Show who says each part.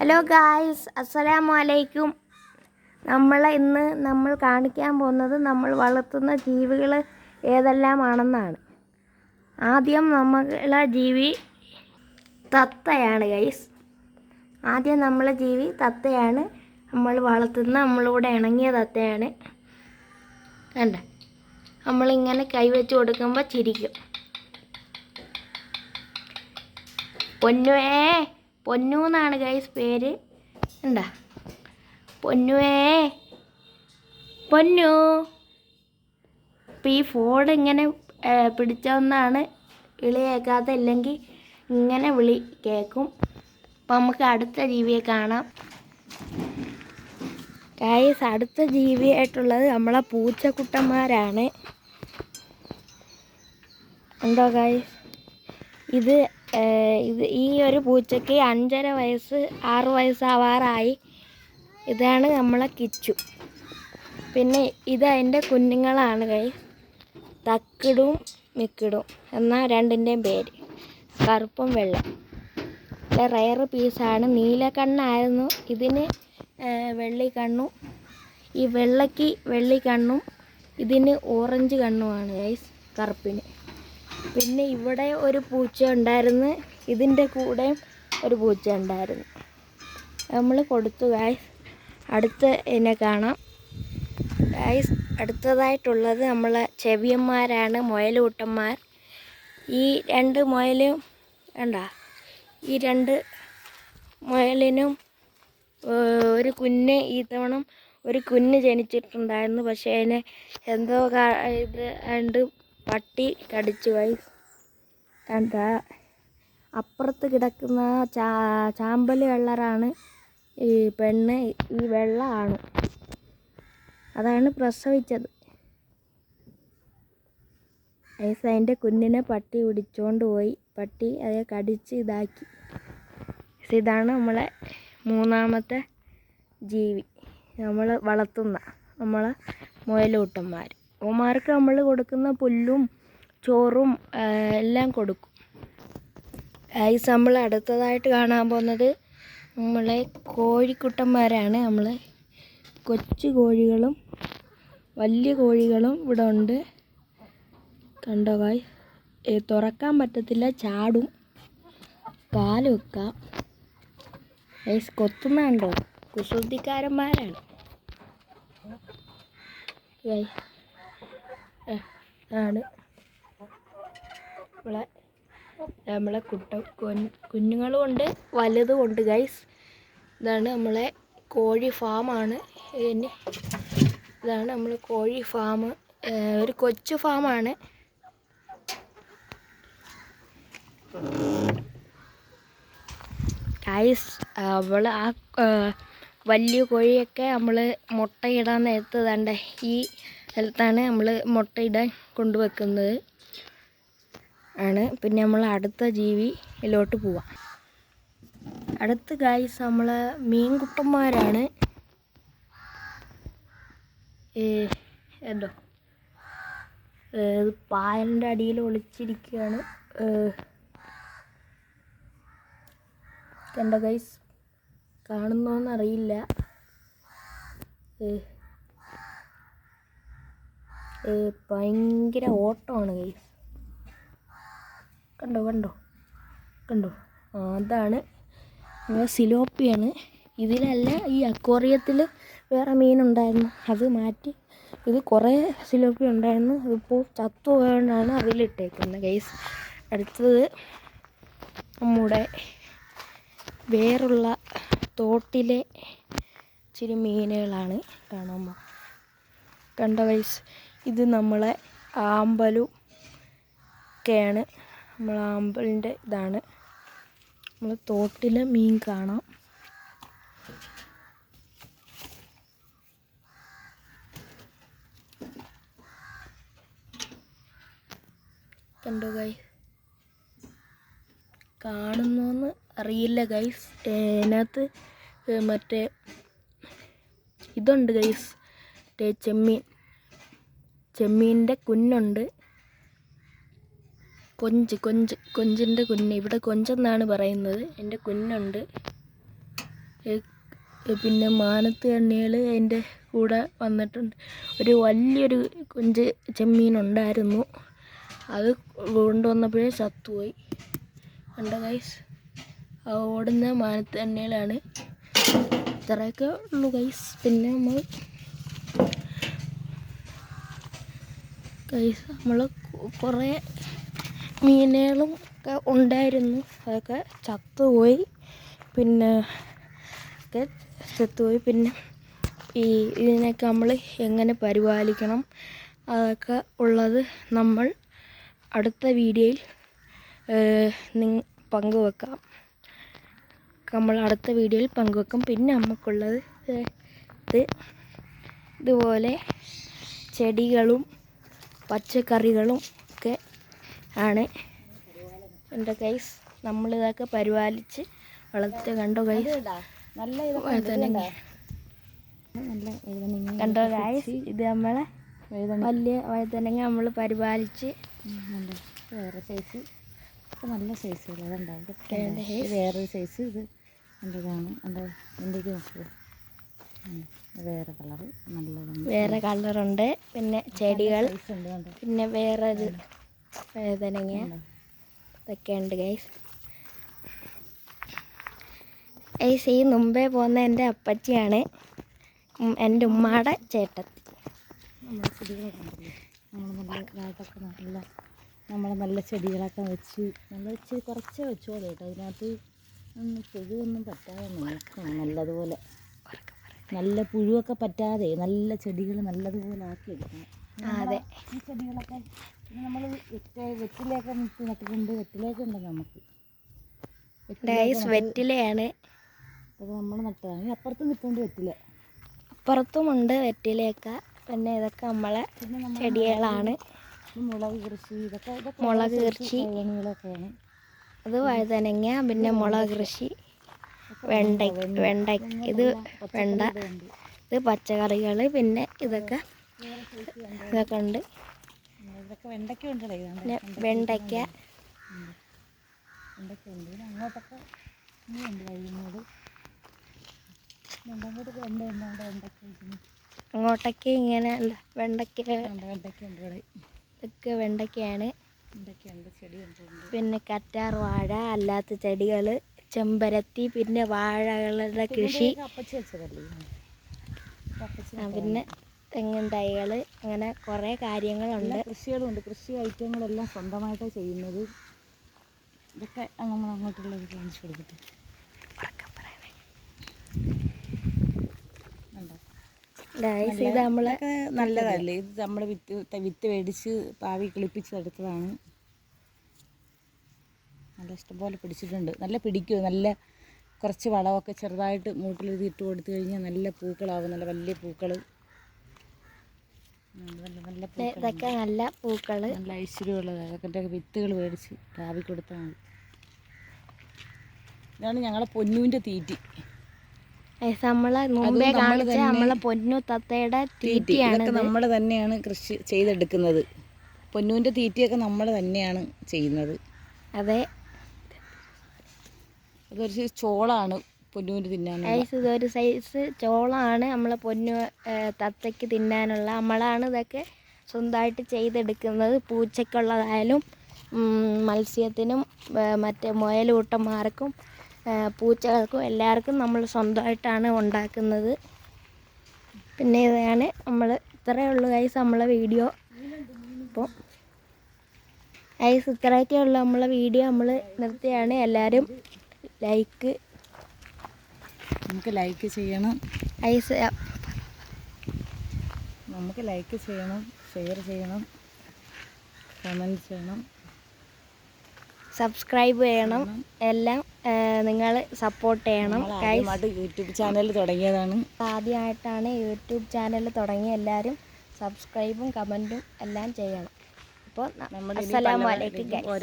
Speaker 1: Hello guys, അസ്സലാമു അലൈക്കും. ഇന്ന് നമ്മൾ കാണിക്കാൻ പോകുന്നത് നമ്മൾ വളർത്തുന്ന ജീവികൾ ഏതെല്ലാമാണെന്നാണ്. ആദ്യം നമ്മളെ ജീവി തത്തയാണ് ഗൈസ്. തത്തയാണ്. നമ്മൾ വളർത്തുന്ന നമ്മളിവിടെ ഇണങ്ങിയ തത്തയാണ്. കണ്ട, നമ്മളിങ്ങനെ കൈവച്ച് കൊടുക്കുമ്പോൾ ചിരിക്കും. പൊന്നു എന്നാണ് ഗൈസ് പേര്. എന്താ പൊന്നുവേ പൊന്നു. ഇപ്പം ഈ ഫോൺ ഇങ്ങനെ പിടിച്ചൊന്നാണ് വിളി കേൾക്കാത്ത, ഇല്ലെങ്കിൽ ഇങ്ങനെ വിളി കേൾക്കും. അപ്പം നമുക്ക് അടുത്ത ജീവിയെ കാണാം ഗൈസ്. അടുത്ത ജീവിയായിട്ടുള്ളത് നമ്മളെ പൂച്ചക്കുട്ടന്മാരാണ്. ഉണ്ടോ ഗൈസ്? ഇത് ഈ ഒരു പൂച്ചയ്ക്ക് 5.5 വയസ്സ് 6 വയസ്സാവാറായി. ഇതാണ് നമ്മളെ കിച്ചു. പിന്നെ ഇത് അതിൻ്റെ കുഞ്ഞുങ്ങളാണ് ഗൈസ്. തക്കിടും മിക്കിടും എന്നാൽ രണ്ടിൻ്റെയും പേര്. കറുപ്പും വെള്ളം. റയർ പീസാണ്. നീല കണ്ണായിരുന്നു ഇതിന്, വെള്ളി കണ്ണും. ഈ വെള്ളയ്ക്ക് വെള്ളി കണ്ണും ഇതിന് ഓറഞ്ച് കണ്ണുമാണ് ഗൈസ്, കറുപ്പിന്. പിന്നെ ഇവിടെ ഒരു പൂച്ച ഉണ്ടായിരുന്നു, ഇതിൻ്റെ കൂടെ ഒരു പൂച്ച ഉണ്ടായിരുന്നു. നമ്മൾ കൊടുത്തു ഗൈസ്. അടുത്ത എന്നെ കാണാം ഗൈസ്. അടുത്തതായിട്ടുള്ളത് നമ്മളെ ചെവിയന്മാരാണ്, മുയലൂട്ടന്മാർ. ഈ 2 മുയലും കണ്ടാ, ഈ 2 മുയലിനും ഒരു കുഞ്ഞ് ഈ തവണ ഒരു കുഞ്ഞ് ജനിച്ചിട്ടുണ്ടായിരുന്നു. പക്ഷേ അതിനെ എന്തോ ഇത് പട്ടി കടിച്ചു ഗൈസ്. കണ്ട, അപ്പുറത്ത് കിടക്കുന്ന ചാമ്പൽ കളറാണ് ഈ പെണ്ണ്, ഈ വെള്ളമാണ്. അതാണ് പ്രസവിച്ചത് ഗൈസ്. അതിൻ്റെ കുഞ്ഞിനെ പട്ടി പിടിച്ചോണ്ട് പോയി. പട്ടി അതെ കടിച്ച് ഇതാക്കി. ഇതാണ് നമ്മളെ 3ാമത്തെ ജീവി, നമ്മൾ വളർത്തുന്ന നമ്മളെ മുയലൂട്ടന്മാർ. അവന്മാർക്ക് നമ്മൾ കൊടുക്കുന്ന പുല്ലും ചോറും എല്ലാം കൊടുക്കും ഗൈസ്. നമ്മൾ അടുത്തതായിട്ട് കാണാൻ പോകുന്നത് നമ്മളെ കോഴിക്കുട്ടന്മാരാണ്. നമ്മളെ കൊച്ചു കോഴികളും വലിയ കോഴികളും ഇവിടെ ഉണ്ട്. കണ്ടോ ഗൈസ്? തുറക്കാൻ പറ്റത്തില്ല, ചാടും. പാൽ വെക്കാം ഗൈസ്. കൊത്തുന്നുണ്ടോ? കുസൃതിക്കാരന്മാരാണ് ഗൈസ്. ആണ് നമ്മളെ കുഞ്ഞുങ്ങളും ഉണ്ട്, വലുതും ഉണ്ട് ഗൈസ്. ഇതാണ് നമ്മളെ കോഴി ഫാമാണ്. ഇതാണ് നമ്മൾ കോഴി ഫാം. ഒരു കൊച്ചു ഫാമാണ് ഗൈസ്. വലിയ കോഴിയൊക്കെ നമ്മൾ മുട്ടയിടാൻ നേരത്ത് തണ്ടേ ഈ സ്ഥലത്താണ് നമ്മൾ മുട്ടയിടാൻ കൊണ്ടുവെക്കുന്നത് ആണ്. പിന്നെ നമ്മൾ അടുത്ത ജീവിയിലോട്ട് പോവാം. അടുത്ത ഗൈസ് നമ്മളെ മീൻകുട്ടന്മാരാണ്. എന്തോ പായലിൻ്റെ അടിയിൽ ഒളിച്ചിരിക്കുകയാണ്. കണ്ടോ ഗൈസ്? കാണുന്നോന്നറിയില്ല. ഭയങ്കര ഓട്ടമാണ് ഗൈസ്. കണ്ടോ? അതാണ് സിലോപ്പിയാണ്. ഇതിലല്ല, ഈ അക്വേറിയത്തിൽ വേറെ മീനുണ്ടായിരുന്നു, അത് മാറ്റി ഇത് കുറേ സിലോപ്പി ഉണ്ടായിരുന്നു. അതിപ്പോൾ ചത്തു പോയതുകൊണ്ടാണ് അതിലിട്ടേക്കുന്നത് ഗൈസ്. അടുത്തത് നമ്മുടെ വേറുള്ള തോട്ടിലെ ഇച്ചിരി മീനുകളാണ് കാണുമ്പോൾ. കണ്ടോ ഗൈസ്? ഇത് നമ്മളെ ആമ്പലും ഒക്കെയാണ്. നമ്മൾ ആമ്പലിൻ്റെ ഇതാണ്. നമ്മൾ തോട്ടിൽ മീൻ കാണാം. കണ്ടോ ഗൈസ്? കാണുന്നോന്ന് അറിയില്ല ഗൈസ്. അതിനകത്ത് മറ്റേ ഇതുണ്ട് ഗൈസ്, മറ്റേ ചെമ്മീൻ്റെ കുഞ്ഞുണ്ട്. കൊഞ്ചിൻ്റെ കുഞ്ഞ്, ഇവിടെ കൊഞ്ചെന്നാണ് പറയുന്നത്. എൻ്റെ കുഞ്ഞുണ്ട്. പിന്നെ മാനത്ത് കണ്ണികൾ അതിൻ്റെ കൂടെ വന്നിട്ടുണ്ട്. ഒരു വലിയൊരു കൊഞ്ച് ചെമ്മീനുണ്ടായിരുന്നു, അത് കൊണ്ടുവന്നപ്പോഴേ ചത്തുപോയി. കണ്ടോ ഗൈസ്, ആ ഓടുന്ന മാനത്ത് കണ്ണികളാണ്. ഇത്രയൊക്കെ ഉള്ളു ഗൈസ്. പിന്നെ നമ്മൾ കുറേ മീനുകളും ഒക്കെ ഉണ്ടായിരുന്നു, അതൊക്കെ ചത്തുപോയി. പിന്നെ ഇതിനൊക്കെ നമ്മൾ എങ്ങനെ പരിപാലിക്കണം അതൊക്കെ ഉള്ളത് നമ്മൾ അടുത്ത വീഡിയോയിൽ പങ്കുവെക്കാം. പിന്നെ നമുക്കുള്ളത് ഇതുപോലെ ചെടികളും പച്ചക്കറികളും ഒക്കെ ആണ്. എൻ്റെ ഗൈസ്, നമ്മളിതൊക്കെ പരിപാലിച്ച് വളർത്തി. കണ്ടോ ഗൈസ്, കണ്ടോ ഗൈസ്, ഇത് നമ്മളെ വലിയ വഴുതനങ്ങ നമ്മൾ പരിപാലിച്ച്
Speaker 2: വേറെ സൈസ്, നല്ല സൈസുകളുണ്ടാവും. വേറൊരു സൈസ് ഇത് നല്ലതാണ്. എന്തൊക്കെ നോക്കുക, വേറെ കളറ് നല്ലതാണ്,
Speaker 1: വേറെ കളറുണ്ട്. പിന്നെ ചെടികൾ, പിന്നെ വേറൊരു വഴുതനങ്ങ, ഇതൊക്കെ ഉണ്ട് ഗൈസ്. ഈ മുമ്പേ പോകുന്ന എൻ്റെ അപ്പച്ചിയാണ്, എൻ്റെ ഉമ്മയുടെ ചേട്ടത്തി.
Speaker 2: നല്ല ചെടികളൊക്കെ വെച്ച് കുറച്ച് വെച്ചോളൂ കേട്ടോ. അതിനകത്ത് പുഴുവൊന്നും പറ്റാതെ നോക്കണം, നല്ലതുപോലെ നല്ല പുഴുവൊക്കെ പറ്റാതെ നല്ല ചെടികൾ നല്ലതുപോലെ ആക്കി എടുക്കണം.
Speaker 1: അതെ,
Speaker 2: ഈ ചെടികളൊക്കെ പിന്നെ നമ്മൾ വെറ്റിലയൊക്കെ നട്ടിട്ടുണ്ട്. വെറ്റിലയൊക്കെ ഉണ്ട് നമുക്ക്,
Speaker 1: വെറ്റിലയാണ്
Speaker 2: അത് നമ്മൾ നട്ടതാണ്. അപ്പുറത്ത് നിൽപ്പുണ്ട് വെറ്റില,
Speaker 1: അപ്പുറത്തുമുണ്ട് വെറ്റിലയൊക്കെ. പിന്നെ ഇതൊക്കെ നമ്മളെ ചെടികളാണ്.
Speaker 2: മുളക് കൃഷി,
Speaker 1: മുളക് കൃഷി, അത് വഴുതനങ്ങ, പിന്നെ മുളക് കൃഷി, വെണ്ട, ഇത് വെണ്ട, ഇത് പച്ചക്കറികൾ, പിന്നെ ഇതൊക്കെ ഉണ്ട്. പിന്നെ വെണ്ടയ്ക്ക, അങ്ങോട്ടൊക്കെ ഇങ്ങനെ വെണ്ടയ്ക്ക, ഇതൊക്കെ വെണ്ടയ്ക്കയാണ്. പിന്നെ കറ്റാർ വാഴ, അല്ലാത്ത ചെടികൾ, ചെമ്പരത്തി, പിന്നെ വാഴകളുടെ കൃഷി, പിന്നെ തെങ്ങിൻ തൈകൾ, അങ്ങനെ കുറേ കാര്യങ്ങളുണ്ട്.
Speaker 2: കൃഷികളുണ്ട്. കൃഷി ഐറ്റങ്ങളെല്ലാം സ്വന്തമായിട്ടാണ് ചെയ്യുന്നത്. ഇതൊക്കെ നമ്മൾ അങ്ങോട്ടുള്ളത് കാണിച്ചു കൊടുക്കട്ടെ.
Speaker 1: ഇത് നമ്മളൊക്കെ
Speaker 2: നല്ലതല്ലേ, ഇത് നമ്മൾ വിത്ത് മേടിച്ച് പാവി കിളിപ്പിച്ചെടുത്തതാണ്. നല്ല ഇഷ്ടംപോലെ പിടിച്ചിട്ടുണ്ട്, നല്ല പിടിക്കും. നല്ല കുറച്ച് വളമൊക്കെ ചെറുതായിട്ട് മൂട്ടിൽ ഇട്ട് കൊടുത്തു കഴിഞ്ഞാൽ നല്ല പൂക്കളാവും, നല്ല വലിയ പൂക്കൾ,
Speaker 1: ഇതൊക്കെ നല്ല പൂക്കൾ,
Speaker 2: നല്ല ഐശ്വര്യമുള്ളതാണ്. അതൊക്കെ വിത്തുകൾ മേടിച്ച് പാവി കൊടുത്താൽ മതി. ഇതാണ് ഞങ്ങളെ പൊന്നൂൻ്റെ തീറ്റി.
Speaker 1: നമ്മളെ മുമ്പേ കാണിച്ച നമ്മളെ പൊന്നു തത്തയുടെ തീറ്റിയാണ്.
Speaker 2: നമ്മൾ തന്നെയാണ് കൃഷി ചെയ്തെടുക്കുന്നത്. പൊന്നൂൻ്റെ തീറ്റിയൊക്കെ നമ്മൾ തന്നെയാണ് ചെയ്യുന്നത്.
Speaker 1: അതെ,
Speaker 2: അതൊരു ചോളാണ് പൊന്നൂന് തിന്നാനുള്ള.
Speaker 1: ഇതൊരു സൈസ് ചോളാണ് നമ്മളെ പൊന്നു തത്തയ്ക്ക് തിന്നാനുള്ള. നമ്മളാണ് ഇതൊക്കെ സ്വന്തമായിട്ട് ചെയ്തെടുക്കുന്നത്. പൂച്ചയ്ക്കുള്ളതായാലും മത്സ്യത്തിനും മറ്റേ മുയലൂട്ടന്മാർക്കും പൂച്ചകൾക്കും എല്ലാവർക്കും നമ്മൾ സ്വന്തമായിട്ടാണ് ഉണ്ടാക്കുന്നത്. പിന്നെ ഇതാണ് ഇത്രയേ ഉള്ളൂ ഗൈസ് നമ്മളെ വീഡിയോ. അപ്പോൾ ഗൈസ് ഇത്രയൊക്കെ ഉള്ളൂ നമ്മളെ വീഡിയോ. നമ്മൾ നിർത്തിയാണ്. എല്ലാവരും
Speaker 2: നമുക്ക് ലൈക്ക് ചെയ്യണം, നമുക്ക് ലൈക്ക് ചെയ്യണം, ഷെയർ ചെയ്യണം, കമൻറ്റ് ചെയ്യണം,
Speaker 1: സബ്സ്ക്രൈബ് ചെയ്യണം. എല്ലാം നിങ്ങൾ സപ്പോർട്ട് ചെയ്യണം.
Speaker 2: യൂട്യൂബ് ചാനൽ തുടങ്ങിയതാണ്,
Speaker 1: ആദ്യമായിട്ടാണ് യൂട്യൂബ് ചാനൽ തുടങ്ങി. എല്ലാവരും സബ്സ്ക്രൈബും കമൻറ്റും എല്ലാം ചെയ്യണം. അപ്പോൾ അസ്സലാമു അലൈക്കും ഗൈസ്.